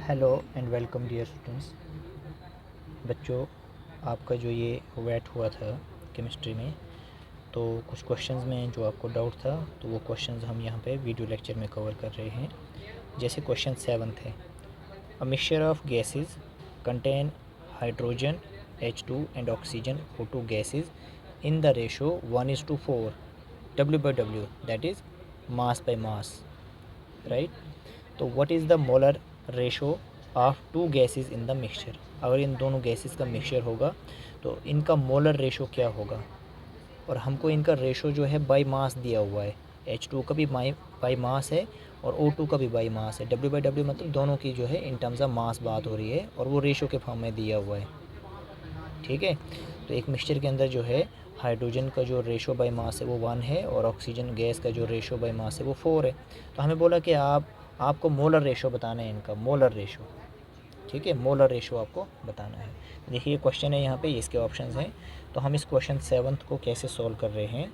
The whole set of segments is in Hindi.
Hello and welcome dear students. बच्चों, आपका जो ये वेट हुआ था केमिस्ट्री में, तो कुछ क्वेश्चंस में जो आपको डाउट था, तो वो क्वेश्चंस हम यहाँ पे वीडियो लेक्चर में कवर कर रहे हैं। जैसे क्वेश्चन 7 थे, a mixture of gases contain hydrogen H2 and oxygen O2 gases in the ratio 1:4 W/W, that is mass by mass, right. तो what is the molar ratio of two gases in the mixture. अगर इन दोनों गैसेस का मिक्सचर होगा तो इनका मोलर रेशो क्या होगा, और हमको इनका रेशो जो है बाई मास दिया हुआ है। H2 का भी बाई मास है और O2 का भी बाई मास है। W/W मतलब दोनों की जो है इन टर्म्स ऑफ मास बात हो रही है और वो रेशो के फॉर्म में दिया हुआ है, ठीक है। तो एक मिक्सचर के अंदर जो है हाइड्रोजन का जो रेशो बाई मास है वो 1 है और ऑक्सीजन गैस का जो रेशो बाई मास है वो 4 है। तो हमें बोला कि आपको मोलर रेशो बताना है, इनका मोलर रेशो, ठीक है। मोलर रेशो आपको बताना है। देखिए क्वेश्चन है यहाँ पे, इसके ऑप्शंस हैं। तो हम इस क्वेश्चन 7 को कैसे सॉल्व कर रहे हैं।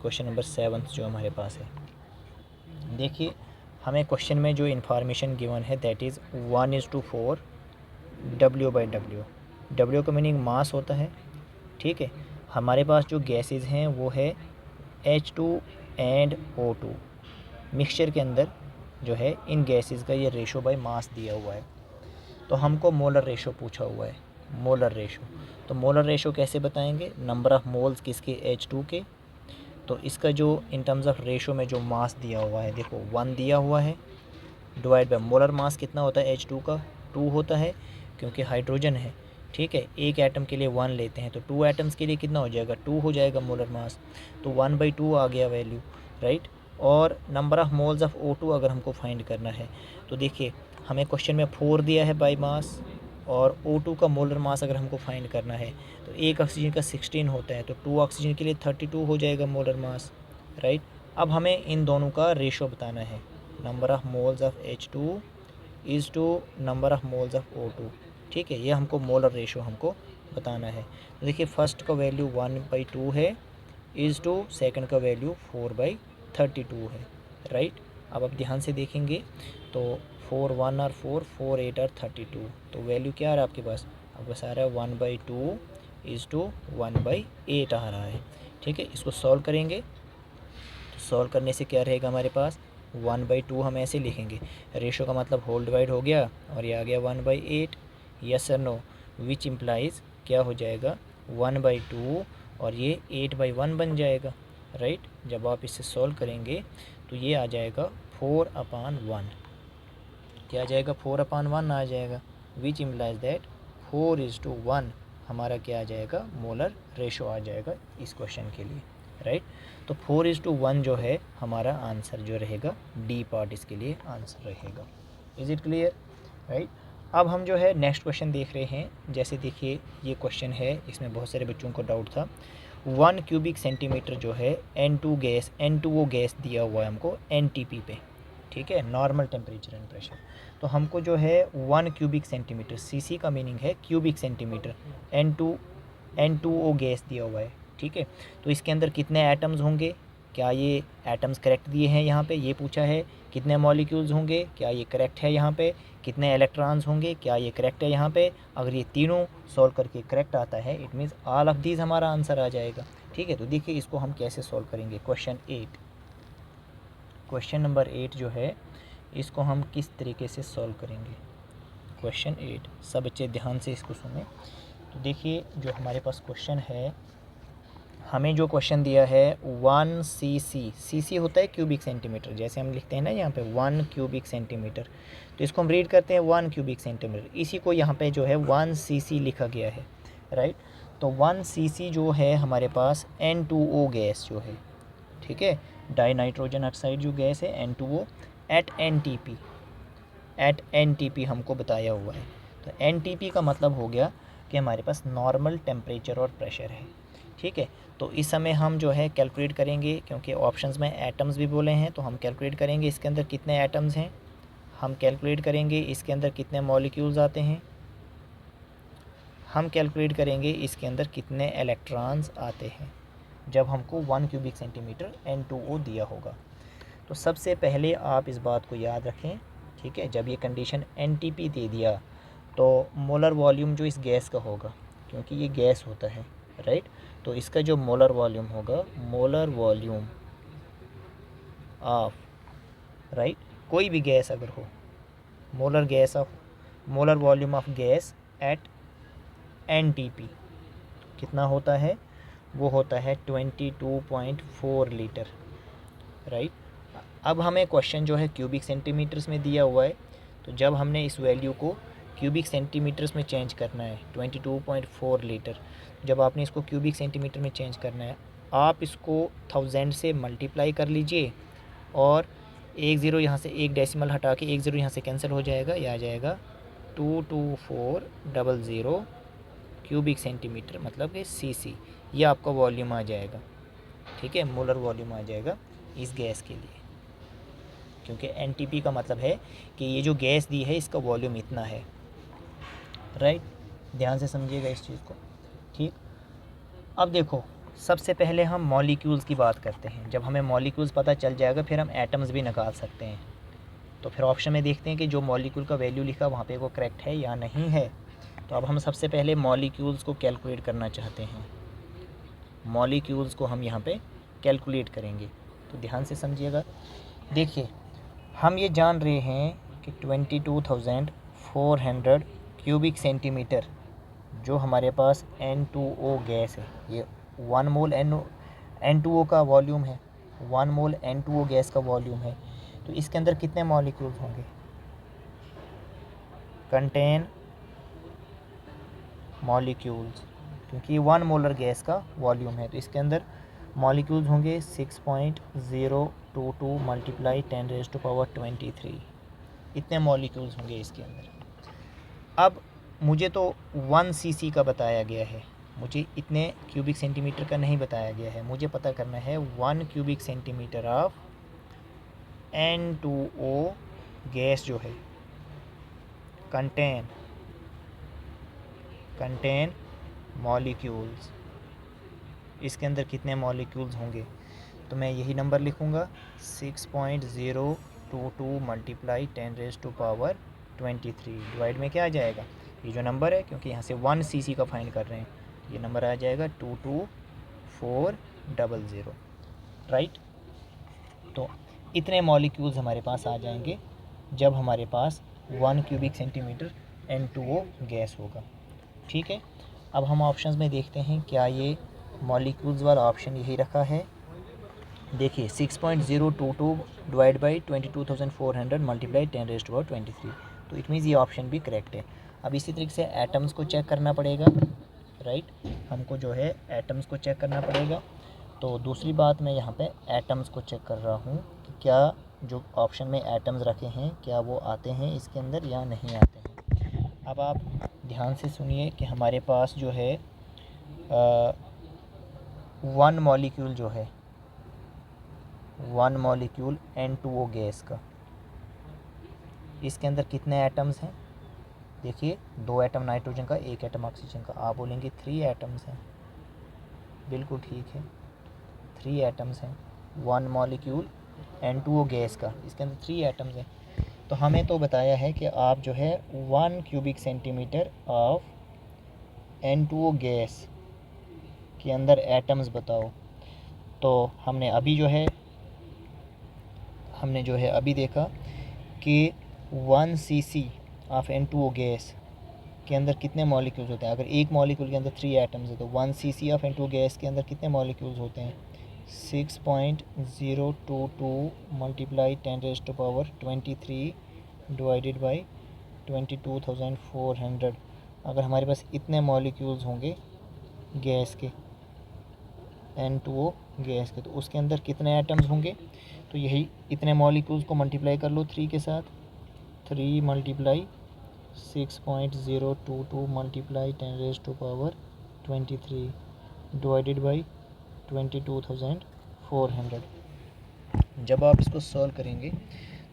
क्वेश्चन नंबर 7 जो हमारे पास है, देखिए हमें क्वेश्चन में जो इन्फॉर्मेशन गिवन है दैट इज़ 1:4 W/W। W का मीनिंग मास होता है, ठीक है। हमारे पास जो गैसेस हैं वो है H2 एंड O2। मिक्सचर के अंदर जो है इन गैसेस का ये रेशो बाय मास दिया हुआ है। तो हमको मोलर रेशो पूछा हुआ है, मोलर रेशो। तो मोलर रेशो कैसे बताएंगे, नंबर ऑफ़ मोल्स किसके, H2 के। तो इसका जो इन टर्म्स ऑफ रेशो में जो मास दिया हुआ है, देखो 1 दिया हुआ है, डिवाइड बाय मोलर मास कितना होता है H2 का, 2 होता है, क्योंकि हाइड्रोजन है, ठीक है। एक एटम के लिए 1 लेते हैं तो 2 एटम्स के लिए कितना हो जाएगा, 2 हो जाएगा मोलर मास। तो 1/2 आ गया वैल्यू, राइट। और number of moles of O2 अगर हमको फाइंड करना है तो देखिए हमें क्वेश्चन में 4 दिया है बाई मास, और O2 का मोलर मास अगर हमको फाइंड करना है तो एक ऑक्सीजन का 16 होता है, तो 2 ऑक्सीजन के लिए 32 हो जाएगा मोलर मास, राइट। अब हमें इन दोनों का रेशो बताना है, number of moles of H2 is to number of moles of O2, ठीक है। ये हमको मोलर रेशो हमको बताना है। तो देखिए फर्स्ट का वैल्यू 1/2 है, इज़ टू सेकंड का वैल्यू 4/32 है, राइट। अब आप ध्यान से देखेंगे तो 4 1 और 4 4 8 और 32, तो वैल्यू क्या आ रहा है आपके पास, आ रहा है 1/2 इज़ टू 1/8 आ रहा है, ठीक है। इसको सॉल्व करेंगे तो सॉल्व करने से क्या रहेगा हमारे पास, 1/2 हम ऐसे लिखेंगे, रेशो का मतलब होल डिवाइड हो गया और ये आ गया 1/8, यस और नो, विच इम्प्लाइज क्या हो जाएगा 1/2 और ये 8/1 बन जाएगा, राइट। जब आप इसे सॉल्व करेंगे तो ये आ जाएगा 4/1, क्या आ जाएगा 4/1 आ जाएगा, विच इम्प्लाइज दैट 4:1 हमारा क्या आ जाएगा, मोलर रेशो आ जाएगा इस क्वेश्चन के लिए, राइट। तो 4:1 जो है हमारा आंसर जो रहेगा, डी पार्ट इसके लिए आंसर रहेगा। Is it clear, right. अब हम जो है नेक्स्ट क्वेश्चन देख रहे हैं। जैसे देखिए ये क्वेश्चन है, इसमें बहुत सारे बच्चों को डाउट था। 1 क्यूबिक सेंटीमीटर जो है N2O गैस दिया हुआ है हमको NTP पे, ठीक है, नॉर्मल टेम्परेचर एंड प्रेशर। तो हमको जो है 1 क्यूबिक सेंटीमीटर, CC का मीनिंग है क्यूबिक सेंटीमीटर, N2O गैस दिया हुआ है, ठीक है। तो इसके अंदर कितने एटम्स होंगे, क्या ये एटम्स करेक्ट दिए हैं, यहाँ पे ये पूछा है। कितने मॉलिक्यूल्स होंगे, क्या ये करेक्ट है, यहाँ पे कितने इलेक्ट्रॉन्स होंगे, क्या ये करेक्ट है, यहाँ पे अगर ये तीनों सॉल्व करके करेक्ट आता है it means all of these हमारा आंसर आ जाएगा, ठीक है। तो देखिए इसको हम कैसे सॉल्व करेंगे। क्वेश्चन नंबर 8 जो है इसको हम किस तरीके से सॉल्व करेंगे। क्वेश्चन 8, सब बच्चे ध्यान से इसको सुने। तो देखिए जो हमारे पास क्वेश्चन है, हमें जो क्वेश्चन दिया है 1 cc होता है क्यूबिक सेंटीमीटर, जैसे हम लिखते हैं ना यहाँ पे 1 क्यूबिक सेंटीमीटर, तो इसको हम रीड करते हैं 1 क्यूबिक सेंटीमीटर, इसी को यहाँ पे जो है 1 cc लिखा गया है, राइट। तो 1 cc जो है हमारे पास N2O गैस जो है, ठीक है, डाई नाइट्रोजन ऑक्साइड जो गैस है N2O एट NTP हमको बताया हुआ है। तो NTP का मतलब हो गया कि हमारे पास नॉर्मल टेम्परेचर और प्रेशर है, ठीक है। तो इस समय हम जो है कैलकुलेट करेंगे, क्योंकि ऑप्शंस में एटम्स भी बोले हैं, तो हम कैलकुलेट करेंगे इसके अंदर कितने एटम्स हैं, हम कैलकुलेट करेंगे इसके अंदर कितने मॉलिक्यूल्स आते हैं, हम कैलकुलेट करेंगे इसके अंदर कितने इलेक्ट्रॉन्स आते हैं जब हमको 1 क्यूबिक सेंटीमीटर N2O दिया होगा। तो सबसे पहले आप इस बात को याद रखें ठीक है। जब ये कंडीशन NTP दे दिया तो मोलर वॉल्यूम जो इस गैस का होगा, क्योंकि ये गैस होता है, राइट, तो इसका जो मोलर वॉल्यूम होगा, मोलर वॉल्यूम ऑफ, राइट, कोई भी गैस अगर हो, molar volume of gas at NTP कितना होता है, वो होता है 22.4 लीटर, राइट। अब हमें क्वेश्चन जो है क्यूबिक सेंटीमीटर्स में दिया हुआ है, तो जब हमने इस वैल्यू को क्यूबिक सेंटीमीटर्स में चेंज करना है 22.4 लीटर, जब आपने इसको क्यूबिक सेंटीमीटर में चेंज करना है, आप इसको 1000 से मल्टीप्लाई कर लीजिए और एक ज़ीरो यहाँ से, एक डेसिमल हटा के एक ज़ीरो यहाँ से कैंसिल हो जाएगा, यह आ जाएगा 22400 क्यूबिक सेंटीमीटर, मतलब कि CC, ये आपका वॉल्यूम आ जाएगा, ठीक है, मोलर वॉल्यूम आ जाएगा इस गैस के लिए, क्योंकि NTP का मतलब है कि ये जो गैस दी है इसका वॉल्यूम इतना है, राइट। ध्यान से समझिएगा इस चीज़ को, ठीक। अब देखो, सबसे पहले हम मॉलिक्यूल्स की बात करते हैं। जब हमें मॉलिक्यूल्स पता चल जाएगा फिर हम एटम्स भी निकाल सकते हैं। तो फिर ऑप्शन में देखते हैं कि जो मॉलिक्यूल का वैल्यू लिखा वहाँ पे वो करेक्ट है या नहीं है। तो अब हम सबसे पहले मॉलिक्यूल्स को कैलकुलेट करना चाहते हैं, मॉलिक्यूल्स को हम यहाँ पे कैलकुलेट करेंगे। तो ध्यान से समझिएगा, देखिए हम ये जान रहे हैं कि 22,400 क्यूबिक सेंटीमीटर जो हमारे पास N2O गैस है, ये 1 मोल N2O का वॉल्यूम है, 1 मोल N2O गैस का वॉल्यूम है। तो इसके अंदर कितने मॉलिक्यूल्स होंगे, कंटेन मॉलिक्यूल्स, क्योंकि 1 मोलर गैस का वॉल्यूम है, तो इसके अंदर मॉलिक्यूल्स होंगे 6.022 मल्टीप्लाई 10⁻23, इतने मॉलिक्यूल्स होंगे इसके अंदर। अब मुझे तो 1 CC का बताया गया है, मुझे इतने क्यूबिक सेंटीमीटर का नहीं बताया गया है, मुझे पता करना है 1 cubic centimetre of N2O gas जो है, कंटेन मॉलिक्यूल्स, इसके अंदर कितने मॉलिक्यूल्स होंगे। तो मैं यही नंबर लिखूँगा 6.022 मल्टीप्लाई 10⁻23, डिवाइड में क्या आ जाएगा, ये जो नंबर है, क्योंकि यहाँ से 1 CC का फाइंड कर रहे हैं, ये नंबर आ जाएगा 22400, राइट। तो इतने मॉलिक्यूल्स हमारे पास आ जाएंगे जब हमारे पास 1 क्यूबिक सेंटीमीटर N2O गैस होगा, ठीक है। अब हम ऑप्शंस में देखते हैं क्या ये मॉलिक्यूल्स वाला ऑप्शन यही रखा है। देखिए 6.022 डिवाइड बाई 22,400 मल्टीप्लाई 10⁻23, तो इट मीन्स ये ऑप्शन भी करेक्ट है। अब इसी तरीके से एटम्स को चेक करना पड़ेगा, राइट, हमको जो है एटम्स को चेक करना पड़ेगा। तो दूसरी बात, मैं यहाँ पे एटम्स को चेक कर रहा हूँ कि क्या जो ऑप्शन में एटम्स रखे हैं क्या वो आते हैं इसके अंदर या नहीं आते हैं। अब आप ध्यान से सुनिए कि हमारे पास जो है 1 मॉलिक्यूल जो है, 1 मॉलिक्यूल N2O गैस का, इसके अंदर कितने एटम्स हैं। देखिए 2 एटम नाइट्रोजन का, 1 एटम ऑक्सीजन का, आप बोलेंगे 3 एटम्स हैं, बिल्कुल ठीक है, 3 एटम्स हैं। 1 मॉलिक्यूल N2O गैस का, इसके अंदर 3 एटम्स हैं। तो हमें तो बताया है कि आप जो है 1 cubic centimetre of N2O gas के अंदर एटम्स बताओ। तो हमने जो है अभी देखा कि 1 CC ऑफ N2O गैस के अंदर कितने मॉलिक्यूल्स होते हैं। अगर एक मॉलिक्यूल के अंदर 3 एटम्स है तो 1 CC ऑफ N2O गैस के अंदर कितने मॉलिक्यूल्स होते हैं, 6.022 मल्टीप्लाई 10⁻23 डिवाइडेड बाई 22,400। अगर हमारे पास इतने मॉलिक्यूल्स होंगे गैस के, N2O गैस के, तो उसके अंदर कितने एटम्स होंगे। तो यही इतने मॉलिक्यूल्स को मल्टीप्लाई कर लो 3 के साथ, 3 मल्टीप्लाई 6.022 मल्टीप्लाई 10⁻23 डिवाइडेड बाई 22,400। जब आप इसको सॉल्व करेंगे,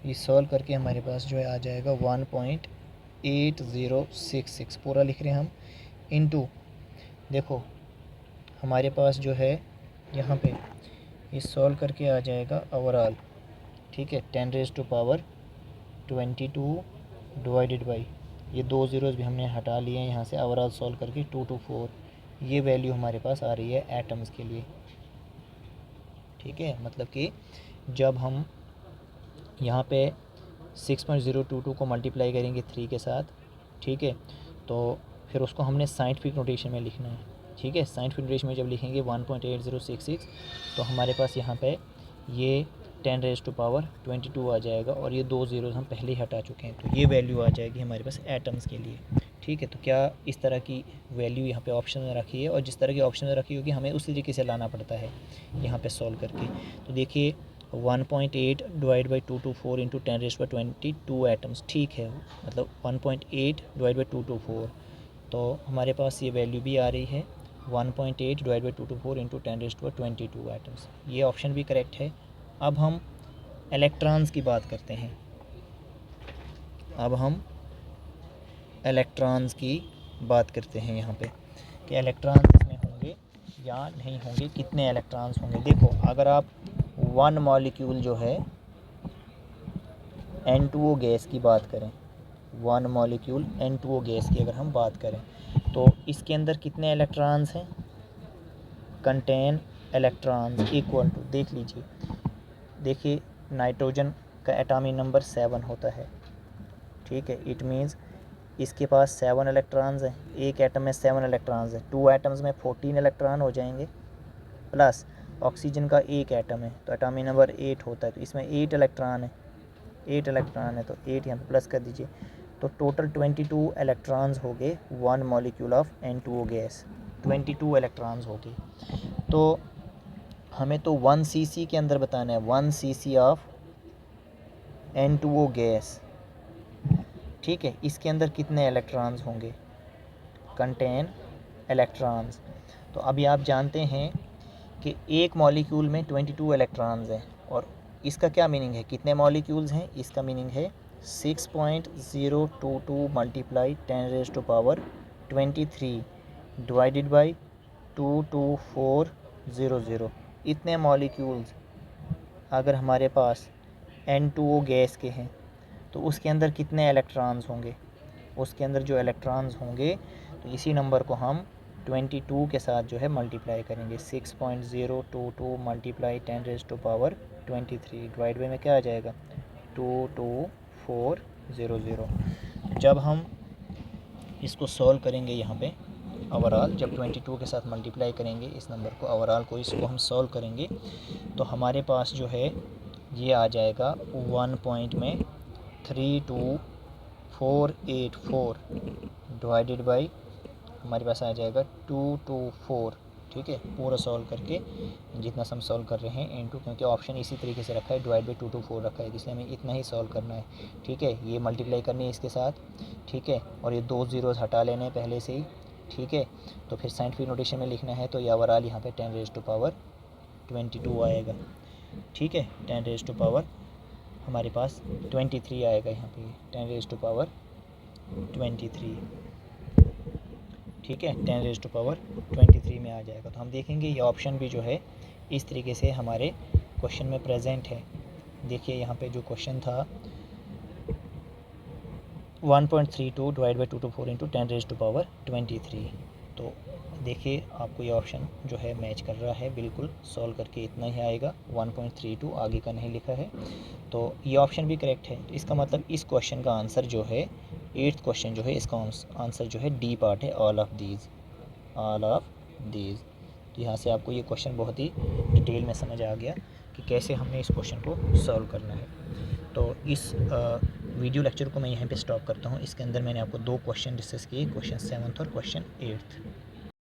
ये सॉल्व करके हमारे पास जो है आ जाएगा 1.8066, पूरा लिख रहे हैं हम, इनटू, देखो हमारे पास जो है यहाँ पे ये सॉल्व करके आ जाएगा ओवरऑल, ठीक है, 10⁻⁴ 22 डिवाइडेड बाई, ये 2 ज़ीरोज़ भी हमने हटा लिए हैं यहाँ से, ओवरऑल सॉल्व करके 224, ये वैल्यू हमारे पास आ रही है एटम्स के लिए। ठीक है, मतलब कि जब हम यहाँ पे 6.022 को मल्टीप्लाई करेंगे 3 के साथ, ठीक है, तो फिर उसको हमने साइंटिफिक नोटेशन में लिखना है। ठीक है, साइंटिफिक नोटेशन में जब लिखेंगे 1.8066, तो हमारे पास यहाँ पे ये 10⁻22 आ जाएगा, और ये 2 ज़ीरोज़ हम पहले ही हटा चुके हैं, तो ये वैल्यू आ जाएगी हमारे पास एटम्स के लिए। ठीक है, तो क्या इस तरह की वैल्यू यहाँ पे ऑप्शन में रखी है, और जिस तरह की ऑप्शन में रखी होगी हमें उसी तरीके से लाना पड़ता है यहाँ पे सॉल्व करके। तो देखिए 1.8 डिवाइड बाई 224 इंटू 10⁻22 एटम्स, ठीक है, मतलब 1.8 डिवाइड बाई 224, तो हमारे पास ये वैल्यू भी आ रही है 1.8 डिवाइड बाई 224 इंटू 10⁻22 एटम्स, ये ऑप्शन भी करेक्ट है। अब हम इलेक्ट्रॉन्स की बात करते हैं, अब हम इलेक्ट्रॉन्स की बात करते हैं यहाँ पे कि इलेक्ट्रॉन्स इसमें होंगे या नहीं होंगे, कितने इलेक्ट्रॉन्स होंगे। देखो, अगर आप वन मॉलिक्यूल जो है N2O गैस की बात करें, वन मॉलिक्यूल N2O गैस की अगर हम बात करें, तो इसके अंदर कितने इलेक्ट्रॉन्स हैं, कंटेन इलेक्ट्रॉन्स इक्वल टू, देख लीजिए, देखिए नाइट्रोजन का एटॉमिक नंबर 7 होता है। ठीक है, इट मीन्स इसके पास 7 इलेक्ट्रॉन्स हैं, एक एटम में 7 इलेक्ट्रॉन्स हैं, 2 एटम्स में 14 इलेक्ट्रॉन हो जाएंगे, प्लस ऑक्सीजन का एक एटम है तो एटॉमिक नंबर 8 होता है, तो इसमें 8 इलेक्ट्रॉन है, 8 इलेक्ट्रॉन है, तो 8 यहाँ पर प्लस कर दीजिए, तो टोटल 22 इलेक्ट्रॉन्स हो गए one molecule of N2O gas, 22 electrons हो गए। तो हमें तो 1 cc के अंदर बताना है, 1 cc ऑफ N2O गैस। ठीक है, इसके अंदर कितने इलेक्ट्रॉन्स होंगे, कंटेन इलेक्ट्रॉन्स। तो अभी आप जानते हैं कि एक मॉलिक्यूल में 22 इलेक्ट्रॉन्स हैं, और इसका क्या मीनिंग है, कितने मॉलिक्यूल्स हैं, इसका मीनिंग है 6.022 मल्टीप्लाई 10⁻23 डिवाइडेड बाई 22400, इतने मॉलिक्यूल्स अगर हमारे पास N2O गैस के हैं तो उसके अंदर कितने इलेक्ट्रॉन्स होंगे, उसके अंदर जो इलेक्ट्रॉन्स होंगे, तो इसी नंबर को हम 22 के साथ जो है मल्टीप्लाई करेंगे, 6.022 मल्टीप्लाई 10⁻23 डिवाइड बाई में क्या आ जाएगा 22400। जब हम इसको सॉल्व करेंगे यहाँ पे ओवरऑल, जब 22 के साथ मल्टीप्लाई करेंगे इस नंबर को, ओवरऑल को, इसको हम सॉल्व करेंगे, तो हमारे पास जो है ये आ जाएगा 1.32484 डिवाइडेड बाई हमारे पास आ जाएगा 224। ठीक है, पूरा सॉल्व करके जितना सम सॉल्व कर रहे हैं इनटू, क्योंकि ऑप्शन इसी तरीके से रखा है, डिवाइड बाई 224 रखा है, इसलिए हमें इतना ही सॉल्व करना है। ठीक है, ये मल्टीप्लाई करनी है इसके साथ, ठीक है, और ये 2 ज़ीरोज़ हटा लेने हैं पहले से ही। ठीक है, तो फिर साइंटिफिक नोटेशन में लिखना है, तो ये ओवरऑल यहाँ पे 10⁻22 आएगा। ठीक है, 10⁻, हमारे पास 23 आएगा यहाँ पे, 10⁻23। ठीक है, 10⁻23 में आ जाएगा। तो हम देखेंगे ये ऑप्शन भी जो है इस तरीके से हमारे क्वेश्चन में प्रेजेंट है। देखिए यहाँ पे जो क्वेश्चन था 1.32 डिवाइड बाई 224 इंटू 10⁻23, तो देखिए आपको ये ऑप्शन जो है मैच कर रहा है, बिल्कुल सॉल्व करके इतना ही आएगा, 1.32 आगे का नहीं लिखा है, तो ये ऑप्शन भी करेक्ट है। तो इसका मतलब इस क्वेश्चन का आंसर जो है, 8th क्वेश्चन जो है, इसका आंसर जो है डी पार्ट है, ऑल ऑफ दीज। तो यहाँ से आपको ये क्वेश्चन बहुत ही डिटेल में समझ आ गया कि कैसे हमने इस क्वेश्चन को सॉल्व करना है। तो इस वीडियो लेक्चर को मैं यहाँ पे स्टॉप करता हूँ। इसके अंदर मैंने आपको 2 क्वेश्चन डिस्कस किए, क्वेश्चन 7th और क्वेश्चन 8th।